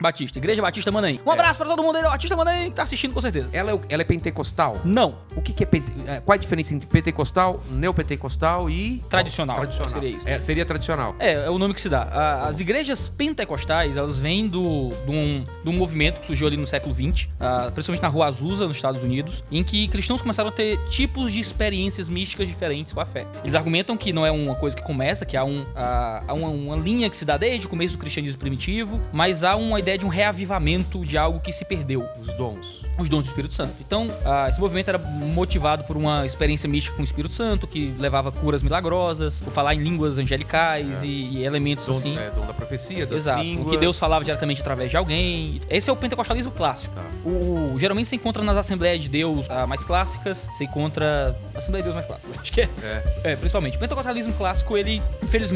Batista. Igreja Batista Manaim. Um abraço pra todo mundo aí da Batista Manaim que tá assistindo com certeza. Ela é pentecostal? Não. O que é qual é a diferença entre pentecostal, neopentecostal e... Tradicional. Seria isso. Seria tradicional. É o nome que se dá. As igrejas pentecostais, elas vêm de um movimento que surgiu ali no século XX, principalmente na Rua Azusa, nos Estados Unidos, em que cristãos começaram a ter tipos de experiências místicas diferentes com a fé. Eles argumentam que não é uma coisa que começa, que há uma linha que se dá desde o começo do cristianismo primitivo, mas há uma ideia de um reavivamento de algo que se perdeu. Os dons do Espírito Santo. Então, esse movimento era motivado por uma experiência mística com o Espírito Santo, que levava curas milagrosas, por falar em línguas angelicais e elementos assim. Dom da profecia, das Exato. línguas. O que Deus falava diretamente através de alguém. Esse é o pentecostalismo clássico. Tá. Geralmente você encontra nas Assembleias de Deus mais clássicas, você encontra... Assembleia de Deus mais clássica, acho que principalmente. O pentecostalismo clássico, ele,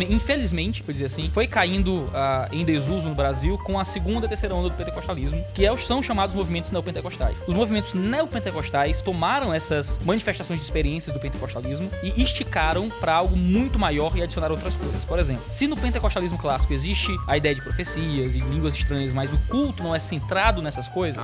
infelizmente, por dizer assim, foi caindo em desuso no Brasil com a segunda e terceira onda do pentecostalismo, que são chamados movimentos neopentecostais. Os movimentos neopentecostais tomaram essas manifestações de experiências do pentecostalismo e esticaram para algo muito maior e adicionaram outras coisas. Por exemplo, se no pentecostalismo clássico existe a ideia de profecias e línguas estranhas, mas o culto não é centrado nessas coisas,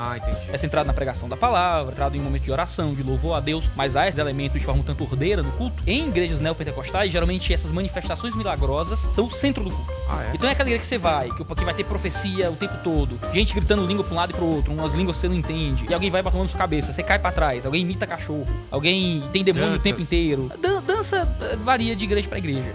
é centrado na pregação da palavra, centrado em um momento de oração, de louvor a Deus, mas há esses elementos de forma um tanto ordeira no culto. Em igrejas neopentecostais, geralmente essas manifestações milagrosas são o centro do culto. Então é aquela igreja que você vai, que vai ter profecia o tempo todo, gente gritando língua pra um lado e pro outro, umas línguas que você não entende, e alguém vai batendo na sua cabeça, você cai pra trás, alguém imita cachorro, alguém tem demônio o tempo inteiro. Dança varia de igreja pra igreja.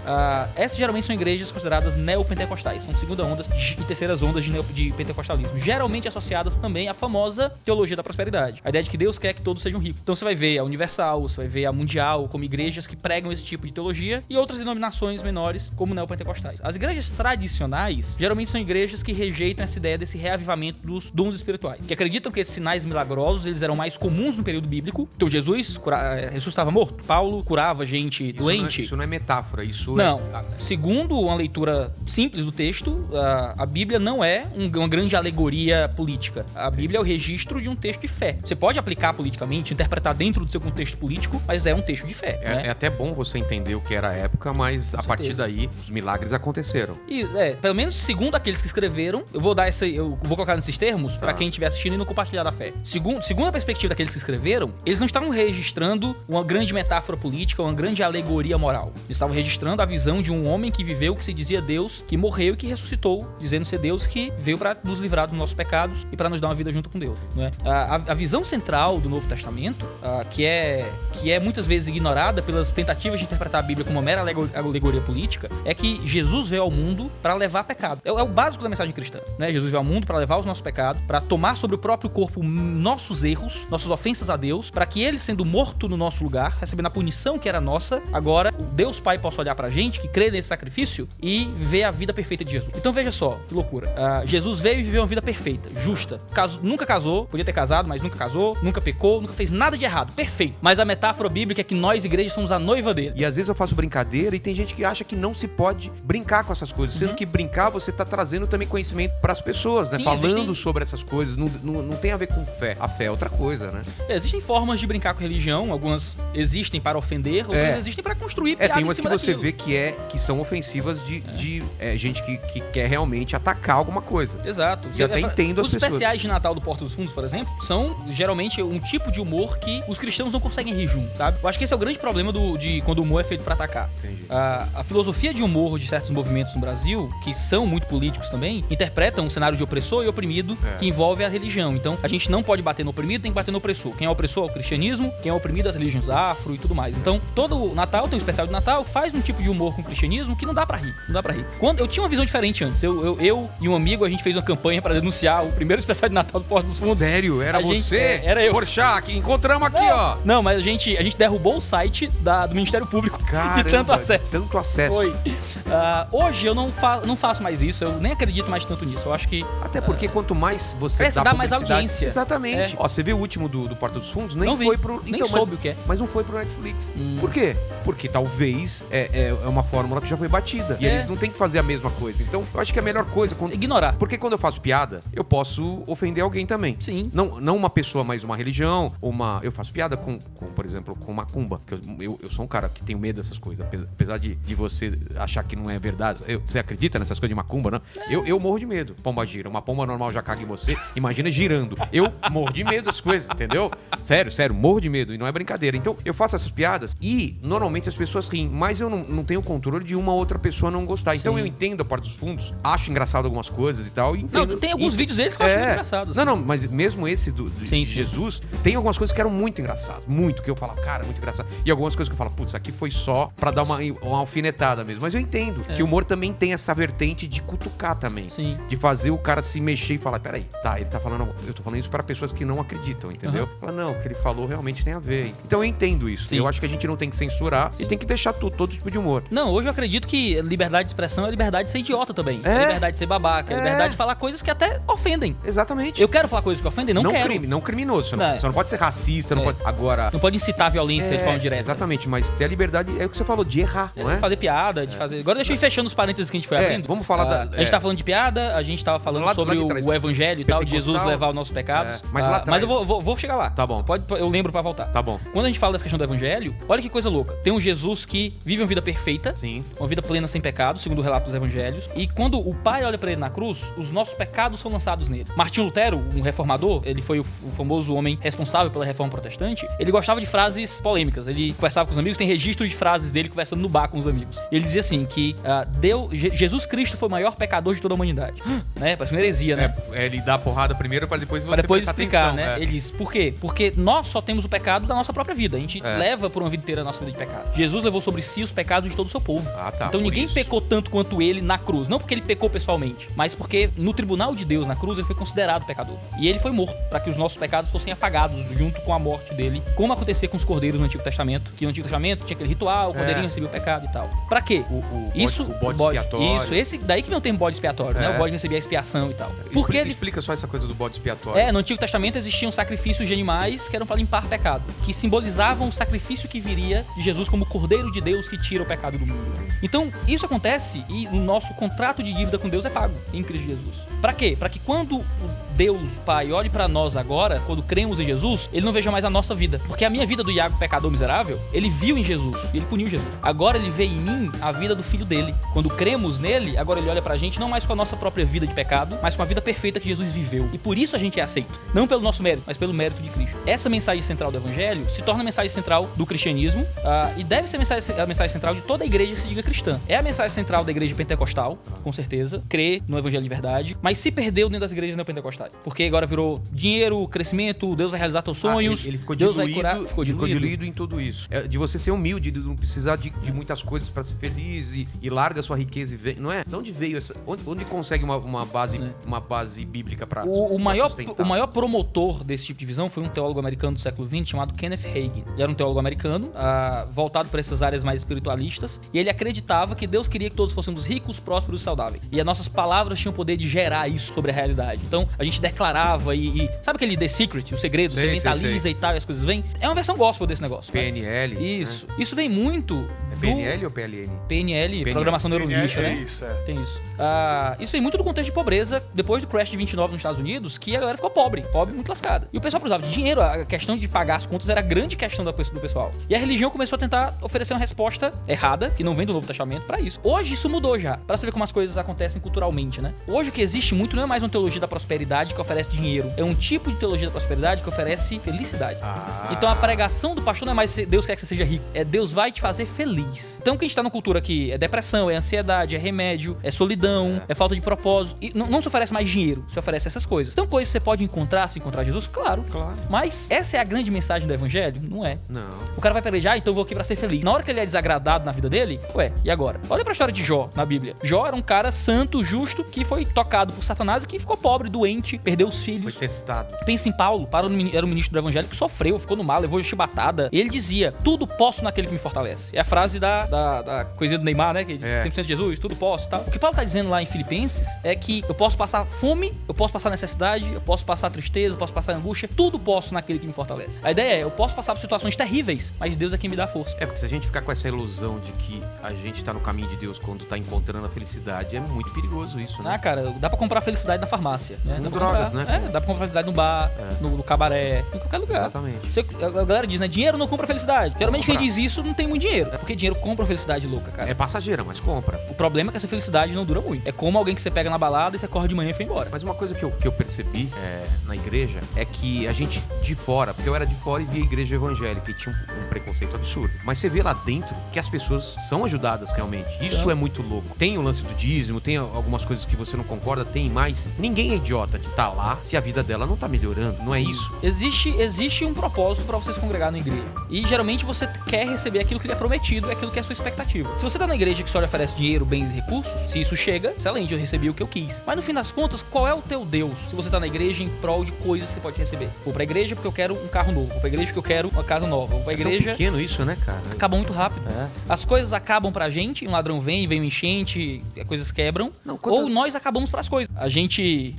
Essas geralmente são igrejas consideradas neopentecostais, são segunda ondas e terceiras ondas de pentecostalismo, geralmente associadas também à famosa teologia da prosperidade, a ideia de que Deus quer que todos sejam ricos. Então você vai ver a Universal, você vai ver a Mundial como igrejas que pregam esse tipo de teologia, e outras denominações menores como neopentecostais. As igrejas tradicionais geralmente são igrejas que rejeitam essa ideia desse reavivamento dos dons espirituais, que acreditam que esses sinais milagrosos eles eram mais comuns no período bíblico. Então Jesus ressuscitava morto, Paulo curava gente doente. Isso não é metáfora, isso não. Segundo uma leitura simples do texto, a Bíblia não é uma grande alegoria política. A Bíblia é o registro de um texto de fé. Você pode aplicar politicamente, interpretar dentro do seu contexto político, mas é um texto de fé. É até bom você entender o que era a época, mas a partir daí os milagres aconteceram. E, pelo menos segundo aqueles que escreveram, eu vou colocar nesses termos pra quem estiver assistindo e não compartilhar da fé. Segundo a perspectiva daqueles que escreveram, eles não estavam registrando uma grande metáfora política, uma grande alegoria moral. Eles estavam registrando a visão de um homem que viveu, que se dizia Deus, que morreu e que ressuscitou, dizendo ser Deus, que veio pra nos livrar dos nossos pecados e pra nos dar uma vida junto com Deus, não é? A visão central do Novo Testamento, que é muitas vezes ignorada pelas tentativas de interpretar a Bíblia como uma mera alegoria política, é que Jesus veio ao mundo para levar pecado. É o básico da mensagem cristã, né? Jesus veio ao mundo para levar os nossos pecados, para tomar sobre o próprio corpo nossos erros, nossas ofensas a Deus, para que ele, sendo morto no nosso lugar, recebendo a punição que era nossa, agora Deus Pai possa olhar pra gente, que crê nesse sacrifício, e ver a vida perfeita de Jesus. Então veja só, que loucura. Jesus veio e viveu uma vida perfeita, justa. Nunca casou, podia ter casado, mas nunca casou, nunca pecou, nunca fez nada de errado, perfeito. Mas a metáfora bíblica é que nós, igrejas, somos a noiva dele. E às vezes eu faço brincadeira e tem gente que acha que não se pode brincar com essas coisas, sendo que brincar você tá trazendo também conhecimento pras pessoas, né? Sim, falando sobre essas coisas, não tem a ver com fé. A fé é outra coisa, né? Existem formas de brincar com religião, algumas existem para ofender, outras existem para construir piada tem umas em cima que você daquilo. vê que são ofensivas de gente que quer realmente atacar alguma coisa. Exato. Eu até entendo as pessoas. Os especiais de Natal do Porta dos Fundos, por exemplo, são geralmente um tipo de humor que os cristãos não conseguem rir junto, sabe? Eu acho que esse é o grande problema de quando o humor é feito para atacar. A filosofia de humor de certos movimentos no Brasil, que são muito políticos também, interpretam um cenário de opressor e oprimido que envolve a religião. Então, a gente não pode bater no oprimido, tem que bater no opressor. Quem é opressor é o cristianismo, quem é oprimido é as religiões afro e tudo mais. Então, todo o Natal, tem um especial de Natal, faz um tipo de humor com o cristianismo que não dá pra rir. Não dá pra rir. Eu tinha uma visão diferente antes. Eu e um amigo, a gente fez uma campanha pra denunciar o primeiro especial de Natal do Porta dos Fundos. Sério? Era você? Era eu. Porchat, encontramos aqui, ó. Não, mas a gente derrubou o site do Ministério Público. Caramba, de tanto acesso. Tanto acesso. Foi. Hoje eu não faço mais isso, eu nem acredito mais tanto nisso. Eu acho que... Até porque quanto mais você dá mais audiência. Exatamente. Ó, você viu o último do Porta dos Fundos? Nem foi pro... Nem soube o que é. Mas não foi pro Netflix. Por quê? quê? Porque talvez é uma fórmula que já foi batida. E eles não têm que fazer a mesma coisa. Então, eu acho que a melhor coisa... Ignorar. Porque quando eu faço piada, eu posso ofender alguém também. Sim. Não uma pessoa, mas uma religião. Eu faço piada com, por exemplo, com macumba. Que eu sou um cara que tenho medo dessas coisas. Apesar de você achar que não é verdade. Você acredita nessas coisas de macumba, não? Eu morro de medo. Pomba gira. Uma pomba normal já caga em você. Imagina girando. Eu morro de medo dessas coisas, entendeu? Sério, morro de medo. E não é brincadeira. Então, eu faço essas piadas e, normalmente, as pessoas riem. Mas eu não tenho controle de uma outra pessoa não gostar. Então, eu entendo a parte dos fundos. Acho engraçado algumas coisas e tal. Entendo, não, tem alguns vídeos deles que eu acho muito engraçados. Não, mas mesmo esse de Jesus, tem algumas coisas que eram muito engraçadas. Muito, que eu falava, cara, muito engraçado. E algumas coisas que eu falo, putz, aqui foi só pra dar uma alfinetada mesmo. Mas eu entendo que o humor também tem essa vertente de cutucar também. Sim. De fazer o cara se mexer e falar, peraí, ele tá falando, eu tô falando isso para pessoas que não acreditam, entendeu? Fala, não, o que ele falou realmente tem a ver. Então eu entendo isso. Sim. Eu acho que a gente não tem que censurar e tem que deixar todo tipo de humor. Não, hoje eu acredito que liberdade de expressão é liberdade de ser idiota também. É liberdade de ser babaca, é liberdade de falar coisas que até ofendem. Exatamente. Eu quero falar coisas que ofendem? Não quero. Não criminoso. Você não pode ser racista, não pode... Agora... Não pode incitar a violência de forma direta. Exatamente, mas ter a liberdade, é o que você falou, de errar, não é? De fazer piada, de fazer... Agora deixa eu ir fechando os parênteses que a gente foi abrindo. Vamos falar A gente tava falando de piada, a gente tava falando sobre o evangelho e tal, de Jesus levar os nossos pecados. Mas lá atrás... Mas eu vou chegar lá. Tá bom. Eu lembro pra voltar. Tá bom. Quando a gente fala dessa questão do evangelho, olha que coisa louca. Tem um Jesus que vive uma vida perfeita, sim, uma vida plena sem pecado, segundo o relato dos evangelhos. E quando o Pai olha pra ele na cruz, os nossos pecados são lançados nele. Martinho Lutero, um reformador, ele foi o famoso homem responsável pela reforma protestante. Ele gostava de frases polêmicas. Ele conversava com os amigos, tem registro de frases dele conversando no bar com os amigos. Ele dizia assim que Jesus Cristo foi o maior pecador de toda a humanidade. Né? Parece uma heresia, né? Ele dá a porrada primeiro pra depois você explicar, atenção, né? Ele diz, por quê? Porque nós só temos o pecado da nossa própria vida. A gente leva por uma vida inteira a nossa vida de pecado. Jesus levou sobre si os pecados de todo o seu povo. Então ninguém pecou tanto quanto ele na cruz. Não porque ele pecou pessoalmente, mas porque no tribunal de Deus, na cruz, ele foi considerado pecador. E ele foi morto para que os nossos pecados fossem apagados junto com a morte dele, como acontecia com os cordeiros no Antigo Testamento, que no Antigo Testamento tinha aquele ritual, o cordeirinho recebia o pecado e tal. Pra quê? O bode expiatório. Isso, esse daí que vem o termo bode expiatório, né? O bode recebia a expiação e tal. Porque explica só essa coisa do bode expiatório. No Antigo Testamento existiam sacrifícios de animais que eram para limpar pecado, que simbolizavam o sacrifício que viria de Jesus como Cordeiro de Deus que tira o pecado do mundo. Então, isso acontece e o nosso contrato de dívida com Deus é pago em Cristo Jesus. Pra quê? Pra que quando o Deus, o Pai, olhe pra nós agora, quando cremos em Jesus, ele não veja mais a nossa vida. Porque a minha vida do Iago, pecador miserável, ele viu em Jesus e ele puniu Jesus. Agora ele vê em mim a vida do filho dele. Quando cremos nele, agora ele olha pra gente não mais com a nossa própria vida de pecado, mas com a vida perfeita que Jesus viveu. E por isso a gente é aceito. Não pelo nosso mérito, mas pelo mérito de Cristo. Essa mensagem central do Evangelho se torna a mensagem central do cristianismo e deve ser a mensagem central de toda a igreja que se diga cristã. É a mensagem central da igreja pentecostal, com certeza, crer no Evangelho de verdade, mas se perdeu dentro das igrejas neopentecostais. Porque agora virou dinheiro, crescimento, Deus vai realizar teus sonhos, ele ficou Deus diluído, vai curar. Ficou diluído em tudo isso. De você ser humilde, de não precisar de muitas coisas para ser feliz e larga a sua riqueza e vem, não é? De onde veio essa? Onde consegue uma base bíblica para o maior promotor desse tipo de visão foi um teólogo americano do século XX chamado Kenneth Hagin. Ele era um teólogo americano voltado para essas áreas mais espiritualistas e ele acreditava que Deus queria que todos fôssemos ricos, prósperos e saudáveis. E as nossas palavras tinham o poder de gerar isso sobre a realidade. Então a gente declarava e sabe aquele The Secret, o segredo, você mentaliza e tal e as coisas vêm? É uma versão gospel desse negócio. PNL. Isso. Né? Isso vem muito PNL ou PLN? PNL, Programação Neurolinguística, né? Isso, Tem isso. Isso vem muito do contexto de pobreza, depois do crash de 29 nos Estados Unidos, que a galera ficou pobre muito lascada. E o pessoal precisava de dinheiro, a questão de pagar as contas era a grande questão do pessoal. E a religião começou a tentar oferecer uma resposta errada, que não vem do Novo Testamento, pra isso. Hoje isso mudou já, pra você ver como as coisas acontecem culturalmente, né? Hoje o que existe muito não é mais uma teologia da prosperidade que oferece dinheiro, é um tipo de teologia da prosperidade que oferece felicidade. Então a pregação do pastor não é mais Deus quer que você seja rico, é Deus vai te fazer feliz. Então que a gente tá numa cultura que é depressão, é ansiedade, é remédio, é solidão, é falta de propósito. E não se oferece mais dinheiro, se oferece essas coisas. Então coisas que você pode encontrar se encontrar Jesus, claro. Mas essa é a grande mensagem do evangelho? Não é. Não. O cara vai pelejar, então eu vou aqui pra ser feliz. Na hora que ele é desagradado na vida dele, e agora? Olha pra história de Jó na Bíblia. Jó era um cara santo, justo, que foi tocado por Satanás e que ficou pobre, doente doente, perdeu os filhos. Foi testado. Pensa em Paulo, era um ministro do evangelho que sofreu, ficou no mal, levou chibatada. Ele dizia, tudo posso naquele que me fortalece. É a frase da coisinha do Neymar, né? Que 100% de Jesus, tudo posso e tal. O que Paulo tá dizendo lá em Filipenses é que eu posso passar fome, eu posso passar necessidade, eu posso passar tristeza, eu posso passar angústia, tudo posso naquele que me fortalece. A ideia é, eu posso passar por situações terríveis, mas Deus é quem me dá força. Porque se a gente ficar com essa ilusão de que a gente tá no caminho de Deus quando tá encontrando a felicidade, é muito perigoso isso, né? Cara, dá pra comprar felicidade na farmácia, né? Com drogas, né? Dá pra comprar felicidade no bar, no cabaré, em qualquer lugar. Exatamente. A galera diz, né? Dinheiro não compra felicidade. Geralmente quem diz isso não tem muito dinheiro. É porque dinheiro compra felicidade louca, cara. É passageira, mas compra. O problema é que essa felicidade não dura muito. É como alguém que você pega na balada e você acorda de manhã e foi embora. Mas uma coisa que eu percebi na igreja é que a gente de fora, porque eu era de fora e via a igreja evangélica e tinha um preconceito absurdo. Mas você vê lá dentro que as pessoas são ajudadas realmente. Isso é muito louco. Tem o lance do dízimo, tem algumas coisas que você não concorda, tem mais. Ninguém é idiota de estar lá se a vida dela não tá melhorando, não é isso? Existe um propósito pra você se congregar na igreja. E geralmente você quer receber aquilo que lhe é prometido, aquilo que é a sua expectativa. Se você tá na igreja que só lhe oferece dinheiro, bens e recursos, se isso chega, excelente, eu recebi o que eu quis. Mas no fim das contas, qual é o teu Deus? Se você tá na igreja em prol de coisas que você pode receber. Vou pra igreja porque eu quero um carro novo. Vou pra igreja porque eu quero uma casa nova. Vou pra igreja... É tão pequeno isso, né, cara? Acaba muito rápido. As coisas acabam pra gente, um ladrão vem um enchente, coisas quebram. Ou nós acabamos pras coisas. A gente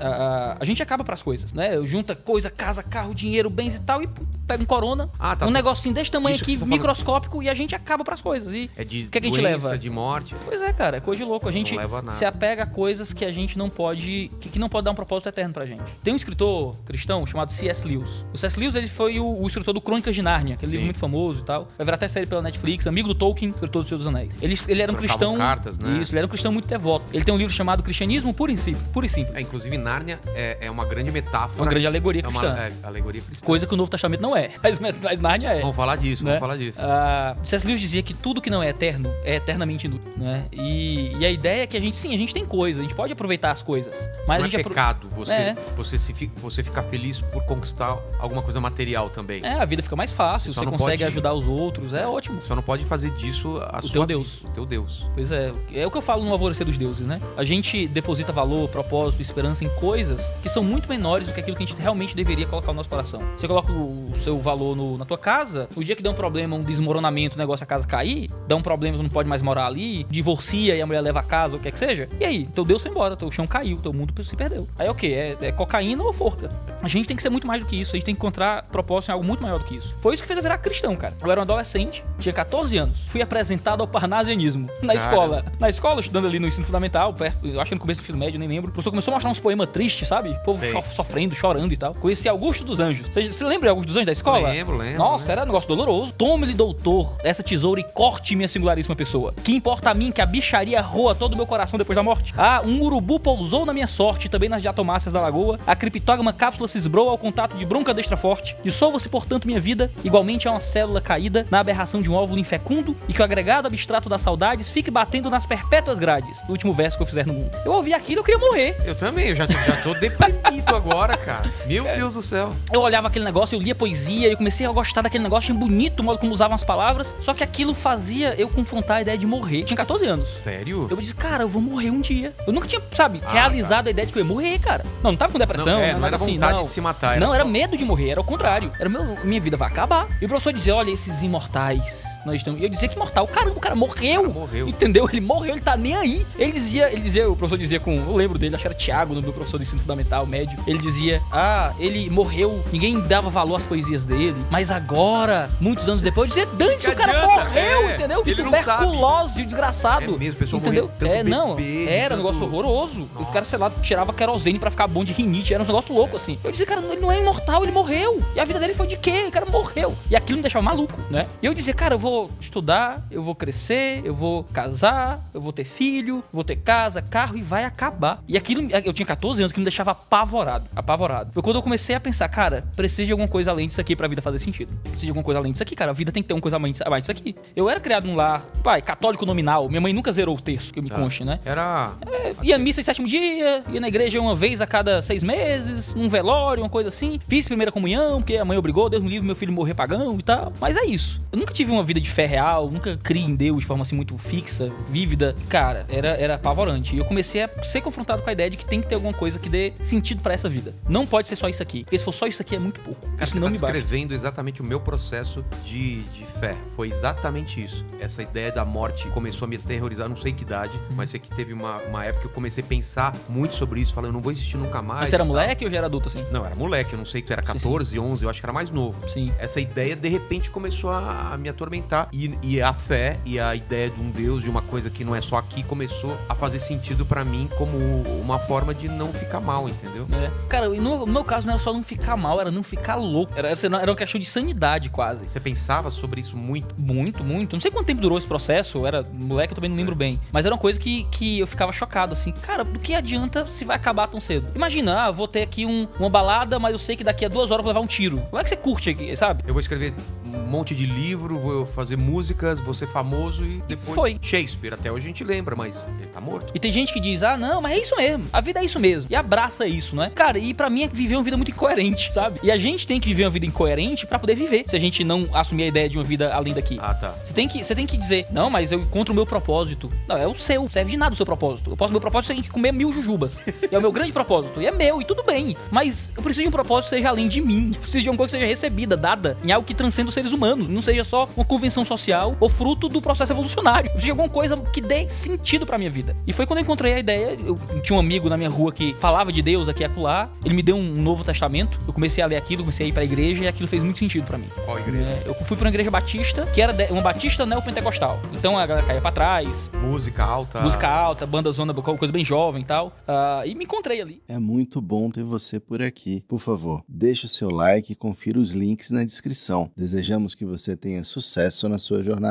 acaba pras coisas, né? Junta coisa, casa, carro, dinheiro, bens e tal e pega um corona, um negocinho desse tamanho aqui, microscópico, e a gente acaba pras coisas. E é de o que a gente doença, leva? de morte. Pois é, cara, é coisa de louco. A gente se apega a coisas que a gente não pode, que não pode dar um propósito eterno pra gente. Tem um escritor cristão chamado C.S. Lewis. O C.S. Lewis, ele foi o escritor do Crônicas de Nárnia, aquele livro muito famoso e tal. Vai virar até série pela Netflix, amigo do Tolkien, escritor do Senhor dos Anéis. Ele era um cristão... cartas, né? Isso, ele era um cristão muito devoto. Ele tem um livro chamado Cristianismo Puro e Simples. Inclusive Nárnia é uma grande metáfora. Uma grande alegoria cristã. Alegoria cristã. Coisa que o Novo Testamento não é. Mas Nárnia é. Vamos falar disso, né? vamos falar disso. C.S. Lewis dizia que tudo que não é eterno é eternamente inútil, né? E a ideia é que a gente tem coisa, a gente pode aproveitar as coisas. Mas não a gente é pecado você ficar feliz por conquistar alguma coisa material também. A vida fica mais fácil, você consegue ajudar os outros, é ótimo. Só não pode fazer disso o teu Deus. O teu Deus. Pois é o que eu falo no Alvorecer dos Deuses, né? A gente deposita valor, propósito, esperança em coisas que são muito menores do que aquilo que a gente realmente deveria colocar no nosso coração. Você coloca o seu valor na tua casa, o dia que der um problema, um desmoronamento, o negócio, a casa cair, dá um problema, você não pode mais morar ali, divorcia e a mulher leva a casa, o que é que seja, e aí? Teu Deus foi embora, teu chão caiu, teu mundo se perdeu. Aí é o quê? É cocaína ou forca? A gente tem que ser muito mais do que isso, a gente tem que encontrar propósito em algo muito maior do que isso. Foi isso que fez eu virar cristão, cara. Eu era um adolescente, tinha 14 anos, fui apresentado ao parnasianismo na escola. Na escola, estudando ali no ensino fundamental, eu acho que no começo do ensino médio, nem lembro, o professor começou a mostrar uns poemas tristes, sabe? O povo sofrendo, chorando e tal. Conheci Augusto dos Anjos. Você lembra de Augusto dos Anjos da escola? Lembro. Nossa, era um negócio doloroso. Tome-lhe, doutor, essa tesoura e corte minha singularíssima pessoa. Que importa a mim que a bicharia roa todo o meu coração depois da morte? Um urubu pousou na minha sorte, também nas diatomáceas da lagoa. A criptógama cápsula se esbrou ao contato de bronca destra forte. Dissolva-se, portanto, minha vida, igualmente a uma célula caída na aberração de um óvulo infecundo, e que o agregado abstrato das saudades fique batendo nas perpétuas grades. O último verso que eu fizer no mundo. Eu ouvi aquilo, eu queria morrer. Eu também, eu já tô deprimido agora, cara. Meu Deus do céu. Eu olhava aquele negócio, eu lia poesia, eu comecei a gostar daquele negócio, achei bonito o modo como usavam as palavras, só que aquilo fazia eu confrontar a ideia de morrer. Eu tinha 14 anos. Sério? Eu disse, cara, eu vou morrer um dia. Eu nunca tinha, realizado a ideia de que eu ia morrer, cara. Não tava com depressão, não era vontade de se matar. Era medo de morrer, era o contrário. Minha vida vai acabar. E o professor dizia, olha, esses imortais, nós estamos... E eu dizia que imortal, caramba, o cara morreu. Entendeu? Ele morreu, ele tá nem aí. Ele dizia, o professor dizia eu lembro dele, acho que era Tiago, no meu professor de ensino fundamental, médio. Ele dizia, ele morreu, ninguém dava valor às poesias dele, mas agora, muitos anos depois, eu dizia, Dante, o cara morreu, entendeu? De tuberculose, o desgraçado. É mesmo, pessoal, entendeu? Era um negócio horroroso. Nossa. O cara, sei lá, tirava querosene pra ficar bom de rinite, era um negócio louco, assim. Eu dizia, cara, ele não é imortal, ele morreu. E a vida dele foi de quê? O cara morreu. E aquilo me deixava maluco, né? E eu dizia, cara, eu vou estudar, eu vou crescer, eu vou casar, eu vou ter filho, vou ter casa, carro, e vai acabar. E aquilo, eu tinha 14 anos, que me deixava apavorado. Foi quando eu comecei a pensar, cara, precisa de alguma coisa além disso aqui pra vida fazer sentido. Precisa de alguma coisa além disso aqui, cara. A vida tem que ter uma coisa mais disso aqui. Eu era criado num lar, católico nominal. Minha mãe nunca zerou o terço, que eu me conche, né? Ia à missa em 7º dia, ia na igreja uma vez a cada 6 meses, num velório, uma coisa assim. Fiz primeira comunhão, porque a mãe obrigou, Deus me livre, meu filho morrer pagão e tal. Mas é isso. Eu nunca tive uma vida de fé real, nunca criei em Deus de forma assim muito fixa, vívida. Cara, era apavorante. E eu comecei a ser confrontado com a ideia de que tem que ter alguma coisa que dê sentido pra essa vida. Não pode ser só isso aqui. Porque se for só isso aqui é muito pouco. Cara, Isso não me basta. descrevendo exatamente o meu processo de fé. Foi exatamente isso. Essa ideia da morte começou a me aterrorizar, não sei que idade, mas sei que teve uma época que eu comecei a pensar muito sobre isso, falando, eu não vou existir nunca mais. Mas você era moleque ou já era adulto assim? Não, era moleque, eu não sei, tu era 14, 11, eu acho que era mais novo. Sim. Essa ideia, de repente, começou a me atormentar. E a fé e a ideia de um Deus, de uma coisa que não é só aqui, começou a fazer sentido pra mim como uma forma de não ficar mal, entendeu? É. Cara, no meu caso não era só não ficar mal, era não ficar louco. Era uma questão de sanidade quase. Você pensava sobre isso muito? Muito, muito. Não sei quanto tempo durou esse processo, eu era moleque, eu também não lembro bem. Mas era uma coisa que eu ficava chocado, assim. Cara, do que adianta se vai acabar tão cedo? Imagina, vou ter aqui uma balada, mas eu sei que daqui a 2 horas eu vou levar um tiro. Como é que você curte aqui, sabe? Eu vou escrever um monte de livro, vou fazer músicas, vou ser famoso e depois... Foi. Shakespeare, até hoje a gente lembra, mas ele tá morto. E tem gente que diz, não, mas é isso mesmo. A vida é isso mesmo. E abraça isso, né? Cara, e pra mim é viver uma vida muito incoerente, sabe? E a gente tem que viver uma vida incoerente pra poder viver. Se a gente não assumir a ideia de uma vida além daqui. Ah, tá. Você tem que dizer, não, mas eu encontro o meu propósito. Não, é o seu. Não serve de nada o seu propósito. Meu propósito é comer 1000 jujubas. E é o meu grande propósito. E é meu, e tudo bem. Mas eu preciso de um propósito que seja além de mim. Eu preciso de uma coisa que seja recebida, dada em algo que transcenda os seres humanos. Não seja só uma convenção social ou fruto do processo evolucionário. Eu preciso de alguma coisa que dê sentido pra minha vida. E foi quando eu encontrei a ideia. Eu tinha um amigo na minha rua que falava de Deus aqui e acolá. Ele me deu um Novo Testamento. Eu comecei a ler aquilo, comecei a ir pra igreja e aquilo fez muito sentido pra mim. Qual igreja? Eu fui pra uma igreja batista, que era uma batista neopentecostal. Então a galera caía pra trás. Música alta, Banda zona, coisa bem jovem e tal. E me encontrei ali. É muito bom ter você por aqui. Por favor, deixe o seu like e confira os links na descrição. Desejamos que você tenha sucesso na sua jornada.